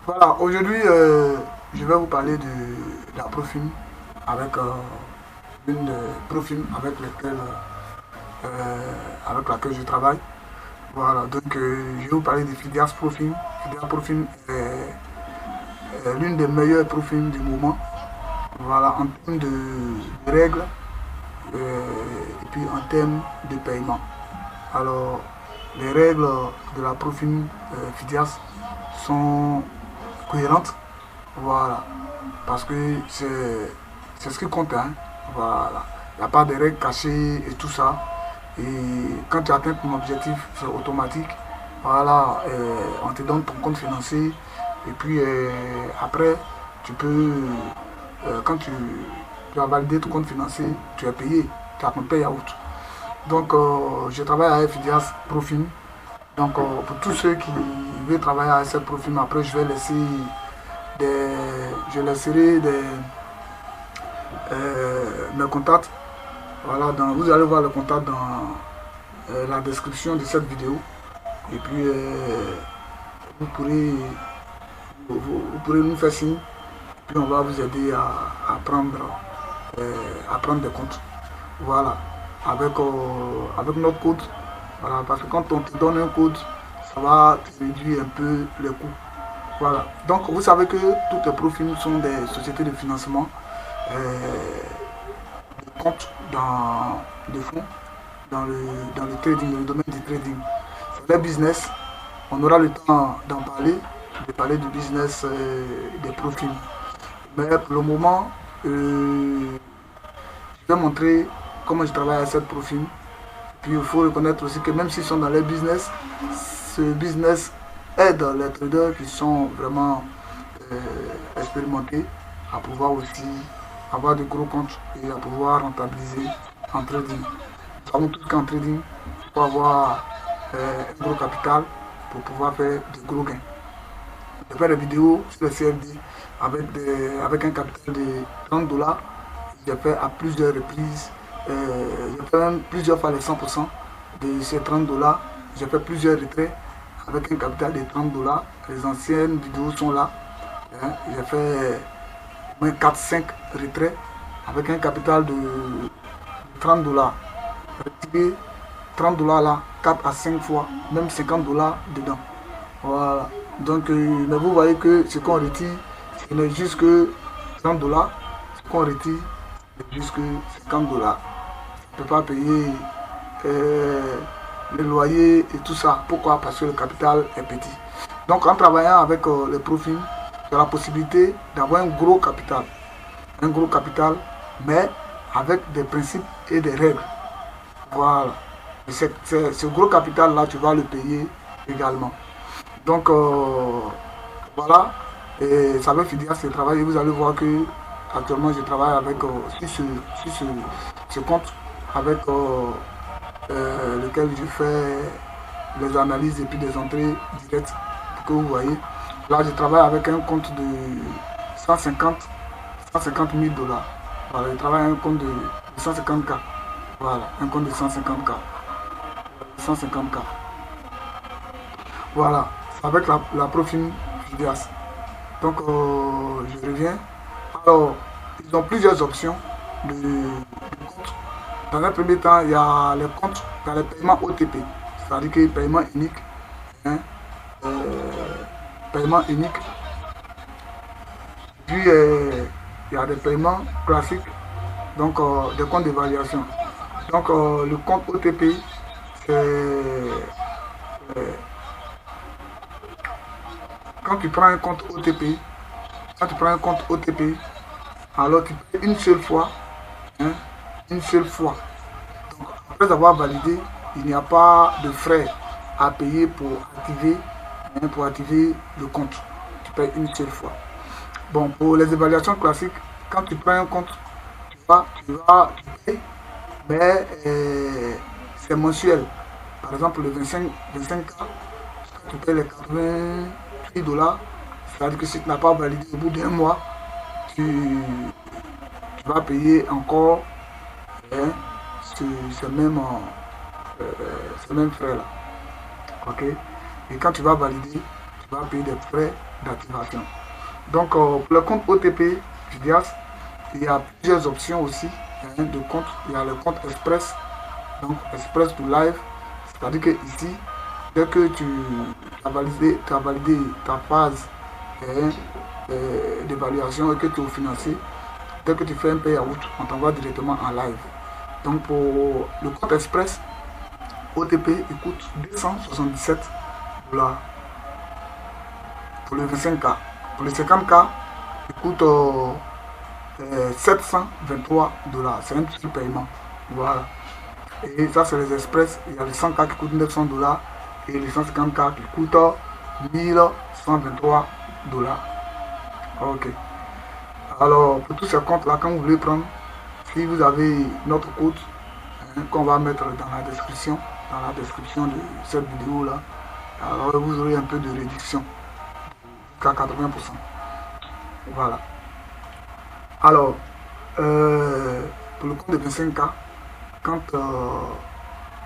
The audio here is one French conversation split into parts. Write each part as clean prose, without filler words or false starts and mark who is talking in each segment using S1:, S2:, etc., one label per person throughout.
S1: Voilà, aujourd'hui, je vais vous parler de la Profim avec une Profim avec laquelle je travaille. Voilà, donc je vais vous parler de Fidias Profim. Fidias Profim est l'une des meilleures Profim du moment. Voilà, en termes de règles et puis en termes de paiement. Alors, les règles de la Profim Fidias sont cohérentes. Voilà. Parce que c'est ce qui compte. Hein. Voilà. Il n'y a pas de règles cachées et tout ça. Et quand tu atteins ton objectif, c'est automatique. Voilà. On te donne ton compte financier. Et puis après, tu peux, quand tu as validé ton compte financier, tu es payé. Tu as ton payout. Donc, je travaille à FIDIAS Profim. Donc, pour tous ceux qui veulent travailler à cette Profim, après, des, je laisserai mes contacts. Voilà, vous allez voir le contact dans la description de cette vidéo. Et puis, vous, pourrez, vous pourrez nous faire signe. Puis, on va vous aider à prendre des comptes. Voilà, avec notre code. Voilà, parce que quand on te donne un code, ça va te réduire un peu les coûts. Voilà. Donc, vous savez que tous les profils sont des sociétés de financement, de comptes de fonds dans le trading, dans le domaine du trading. C'est leur business. On aura le temps d'en parler, de parler du business des profils. Mais pour le moment, je vais montrer comment je travaille à cette profil. Puis il faut reconnaître aussi que même s'ils sont dans leur business, ce business aide les traders qui sont vraiment expérimentés à pouvoir aussi avoir de gros comptes et à pouvoir rentabiliser en trading. Nous savons tous qu'en trading, il faut avoir un gros capital pour pouvoir faire de gros gains. Je fais des vidéos sur le CFD avec un capital de 30 dollars. J'ai fait à plusieurs reprises. J'ai fait même plusieurs fois les 100% de ces 30 dollars. J'ai fait plusieurs retraits avec un capital de 30 dollars. Les anciennes vidéos sont là. Hein. J'ai fait moins 4-5 retraits avec un capital de 30 dollars. Retirer 30 dollars là, 4 à 5 fois, même 50 dollars dedans. Voilà. Donc, mais vous voyez que ce qu'on retire, ce n'est juste que 30 dollars. Ce qu'on retire, c'est juste que 50 dollars. On ne peut pas payer le loyer et tout ça. Pourquoi? Parce que le capital est petit. Donc, en travaillant avec les profils, tu as la possibilité d'avoir un gros capital. Un gros capital, mais avec des principes et des règles. Voilà. Et ce gros capital-là, tu vas le payer également. Donc, voilà. Et ça va finir ce travail. Et vous allez voir que actuellement, je travaille avec ce compte avec lequel je fais les analyses et puis des entrées directes pour que vous voyez. Là, je travaille avec un compte de 150 000 dollars. Voilà, je travaille avec un compte de 150K. Voilà, un compte de 150K. 150K. Voilà, avec la Profim Fidias. Donc, je reviens. Alors, ils ont plusieurs options de compte. Dans un premier temps, il y a les comptes, il y a les paiements OTP, c'est-à-dire que paiement unique. Hein, paiement unique. Puis, il y a des paiements classiques, donc des comptes d'évaluation. Donc, le compte OTP, c'est quand tu prends un compte OTP, quand tu prends un compte OTP, alors tu payes une seule fois, hein, une seule fois. Donc, après avoir validé, il n'y a pas de frais à payer pour activer le compte. Tu payes une seule fois. Bon, pour les évaluations classiques, quand tu prends un compte, tu payes, mais c'est mensuel. Par exemple, le 25K, tu payes les 88 dollars. C'est-à-dire que si tu n'as pas validé au bout d'un mois, tu, tu vas payer encore hein, ce même, ce même frais-là. Ok. Et quand tu vas valider, tu vas payer des frais d'activation. Donc pour le compte OTP Fidias, il y a plusieurs options aussi de compte. Il y a le compte Express, donc Express to Live, c'est-à-dire que ici, dès que tu as validé ta phase d'évaluation et que tu es financé, dès que tu fais un payout, on t'envoie directement en live. Donc pour le compte Express, OTP, il coûte 277 dollars pour le 25K. Pour le 50K, il coûte 723 dollars. C'est un petit paiement. Voilà. Et ça, c'est les Express. Il y a les 100K qui coûtent 900 dollars et les 150K qui coûtent 1123 dollars. Ok. Alors, pour tous ces comptes-là, quand vous voulez prendre, si vous avez notre code qu'on va mettre dans la description de cette vidéo-là, alors vous aurez un peu de réduction, jusqu'à 80%. Voilà. Alors, pour le compte de 25K, quand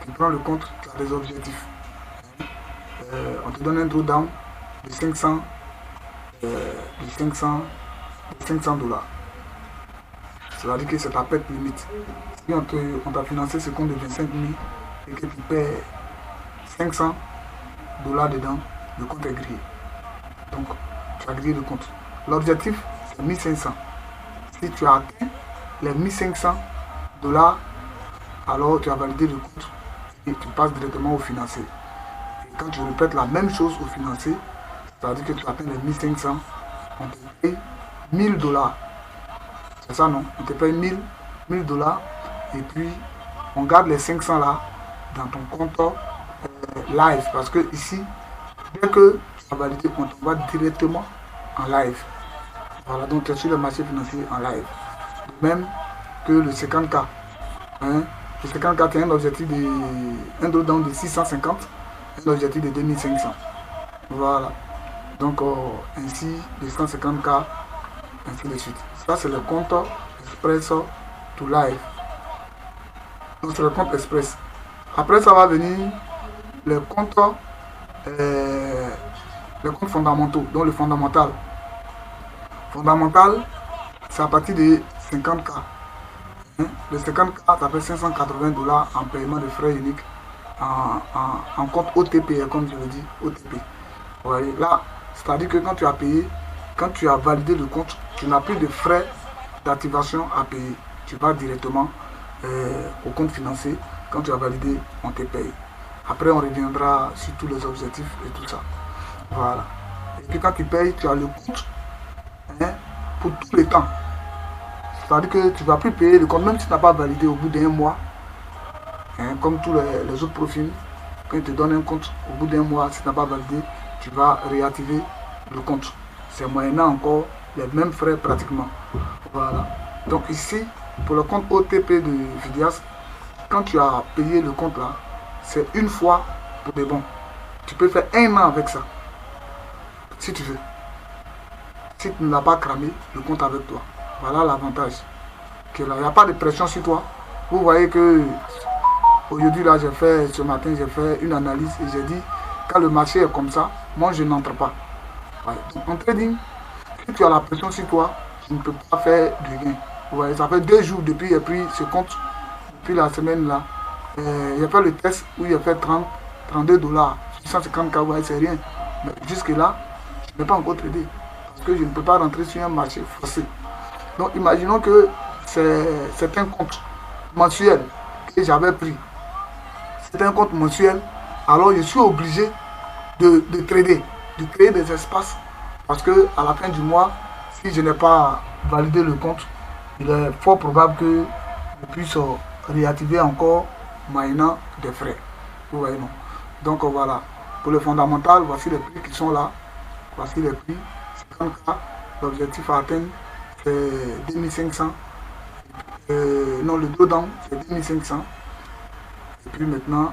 S1: tu prends le compte, tu as des objectifs. On te donne un drawdown de 500 dollars. C'est-à-dire que c'est ta perte limite. Si on t'a financé ce compte de 25 000 et que tu paies 500 dollars dedans, le compte est grillé. Donc, tu as grillé le compte. L'objectif, c'est 1500. Si tu as atteint les 1500 dollars, alors tu as validé le compte et tu passes directement au financier. Et quand tu répètes la même chose au financier, c'est-à-dire que tu atteins les 1500, on te paye 1000 dollars. C'est ça, non? On te paye 1000 dollars et puis on garde les 500 là dans ton compte live. Parce que ici, dès que tu as validé, on t'envoie directement en live. Voilà, donc tu es sur le marché financier en live. De même que le 50K. Le 50K, tu as un objectif de drawdown de 650, un objectif de 2500. Voilà. Donc ainsi, le 150K, ainsi de suite. Ça, c'est le compte Express to Live. Donc, c'est le compte Express. Après, ça va venir le compte fondamentaux. Donc, le fondamental. Fondamental, c'est à partir de 50K. Le 50K, ça fait 580 dollars en paiement de frais uniques en compte OTP, comme je le dis, OTP. Ouais, là, c'est-à-dire que quand tu as payé, quand tu as validé le compte, tu n'as plus de frais d'activation à payer. Tu vas directement au compte financier. Quand tu as validé, on te paye. Après, on reviendra sur tous les objectifs et tout ça. Voilà. Et puis quand tu payes, tu as le compte pour tout le temps. C'est-à-dire que tu ne vas plus payer le compte, même si tu n'as pas validé au bout d'un mois. Comme tous les autres profils, quand ils te donnent un compte, au bout d'un mois, si tu n'as pas validé, tu vas réactiver le compte. C'est moyennant encore les mêmes frais pratiquement. Voilà. Donc ici, pour le compte OTP de Fidias, quand tu as payé le compte là, c'est une fois pour des bons. Tu peux faire un an avec ça. Si tu veux. Si tu n'as pas cramé le compte avec toi. Voilà l'avantage. Il n'y a pas de pression sur toi. Vous voyez que aujourd'hui là, ce matin, j'ai fait une analyse et j'ai dit, quand le marché est comme ça, moi je n'entre pas. Ouais. Donc, en trading, si tu as la pression sur toi, tu ne peux pas faire de gain. Vous voyez, ça fait 2 jours depuis que j'ai pris ce compte, depuis la semaine là. J'ai fait le test où j'ai fait 32 dollars, 150K, ouais, c'est rien. Mais jusque là, je n'ai pas encore tradé. Parce que je ne peux pas rentrer sur un marché forcé. Donc imaginons que c'est un compte mensuel que j'avais pris. C'est un compte mensuel. Alors je suis obligé de trader, de créer des espaces. Parce que à la fin du mois, si je n'ai pas validé le compte, il est fort probable que je puisse réactiver encore moyennant des frais. Vous voyez, non? Donc voilà. Pour le fondamental, voici les prix qui sont là. Voici les prix. 50K. L'objectif à atteindre, c'est 2500. Non, le drawdown, c'est 2500. Et puis maintenant,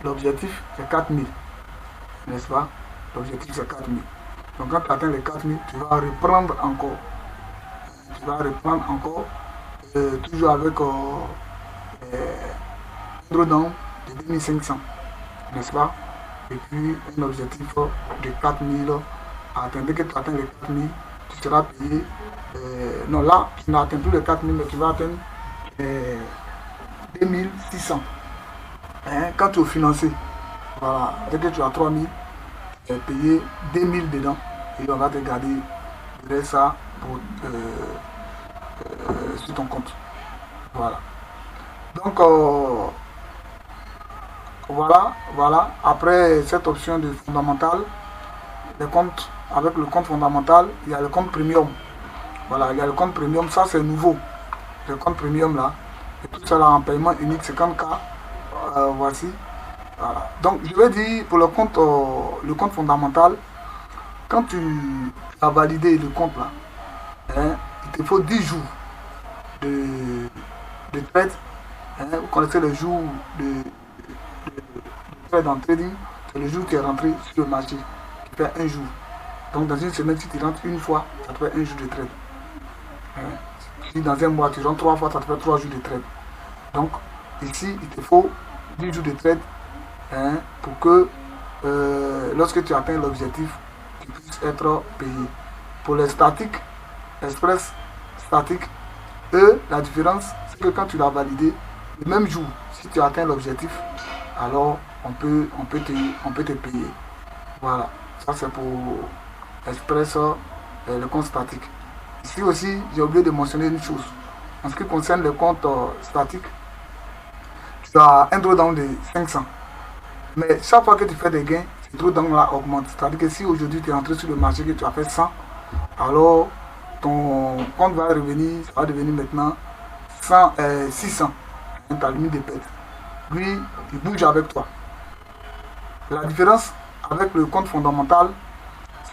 S1: l'objectif, c'est 4000. N'est-ce pas? L'objectif, c'est 4000. Donc quand tu atteins les 4000, tu vas reprendre encore. Tu vas reprendre encore. Toujours avec un drawdown de 2500. N'est-ce pas? et puis un objectif de 4000 à atteindre. Dès que tu atteins les 4000, tu seras payé. Non, là, tu n'atteins plus les 4000, mais tu vas atteindre 2600. Hein, quand tu es financé, voilà, dès que tu as 3000, tu es payé 2000 dedans et on va te garder ça pour, sur ton compte. Voilà. Donc, voilà. Après cette option de fondamental, les comptes, avec le compte fondamental, il y a le compte premium. Voilà, il y a le compte premium, ça c'est nouveau. Le compte premium là, et tout ça là en paiement unique 50K. Voici. Voilà. Donc je vais dire pour le compte fondamental, quand tu as validé le compte là, hein, il te faut 10 jours de trade. Hein, vous connaissez le jour de trade en trading, c'est le jour où tu es rentré sur le marché, qui fait un jour. Donc dans une semaine, si tu rentres une fois, ça te fait un jour de trade. Hein. Si dans un mois tu rentres 3 fois, ça te fait 3 jours de trade. Donc ici, il te faut 10 jours de trade, hein, pour que lorsque tu atteins l'objectif, tu puisses être payé. Pour les statiques, express statique, la différence, c'est que quand tu l'as validé, le même jour, si tu atteins l'objectif, alors on peut te payer. Voilà, ça c'est pour express le compte statique. Ici aussi, j'ai oublié de mentionner une chose. En ce qui concerne le compte statique, tu as un drawdown de 500. Mais chaque fois que tu fais des gains, ce drawdown là augmente. C'est-à-dire que si aujourd'hui tu es entré sur le marché que tu as fait 100, alors ton compte va revenir, ça va devenir maintenant 600. Ta limite de perte. Lui, il bouge avec toi. La différence avec le compte fondamental,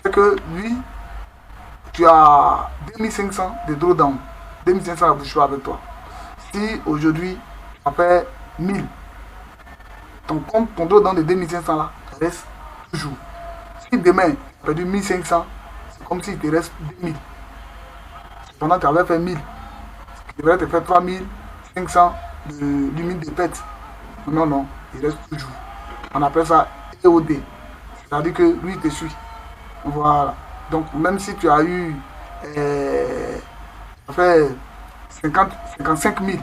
S1: c'est que lui, tu as 2500 de drawdown. 2500 à bouger avec toi. Si aujourd'hui, tu as fait 1000, ton drawdown de 2500 là reste toujours. Si demain, tu as perdu 1500, c'est comme s'il te reste 2000. Pendant que tu avais fait 1000, il devrait te faire 3500 de limite de perte. Non, il reste toujours. On appelle ça EOD. C'est-à-dire que lui, il te suit. Voilà. Donc, même si tu as eu fait 55 000,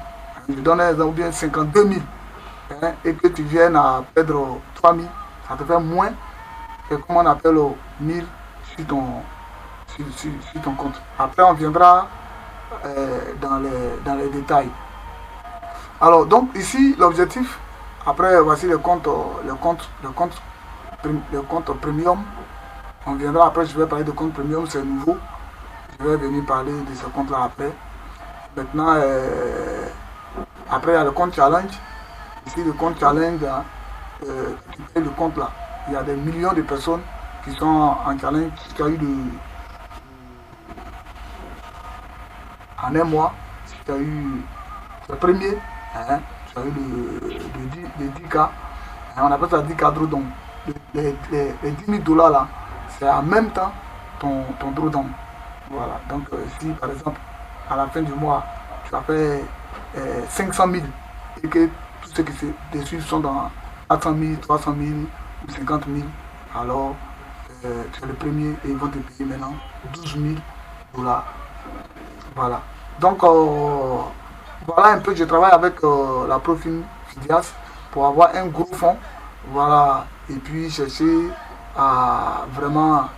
S1: je donne un exemple, ou bien 52 000, hein, et que tu viennes à perdre 3 000, ça te fait moins que comme on appelle 1000 sur ton compte. Après, on viendra dans les détails. Alors, donc ici, l'objectif, après, voici le compte premium. On viendra après, je vais parler de compte premium, c'est nouveau. Je vais venir parler de ce compte-là après. Maintenant, après, il y a le compte challenge. Ici, le compte challenge, tu payes le compte là. Il y a des millions de personnes qui sont en challenge, qui ont eu en un mois, si tu as eu le premier, hein, tu as eu le 10K, hein, on appelle ça 10K drawdown. Les 10 000 dollars là, c'est en même temps ton drawdown. Voilà, donc si par exemple à la fin du mois tu as fait 500 000 et que tous ceux qui se dessus sont dans 400 000, 300 000 ou 50 000, alors tu es le premier et ils vont te payer maintenant 12 000 dollars. Voilà. Donc, voilà un peu, je travaille avec la Profine Fidias pour avoir un gros fonds. Voilà. Et puis chercher à vraiment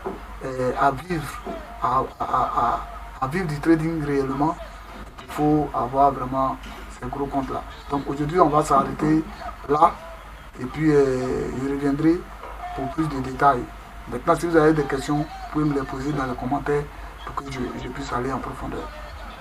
S1: à vivre, à vivre du trading réellement. Il faut avoir vraiment ces gros comptes-là. Donc aujourd'hui, on va s'arrêter là. Et puis, je reviendrai pour plus de détails. Maintenant, si vous avez des questions, vous pouvez me les poser dans les commentaires pour que je puisse aller en profondeur.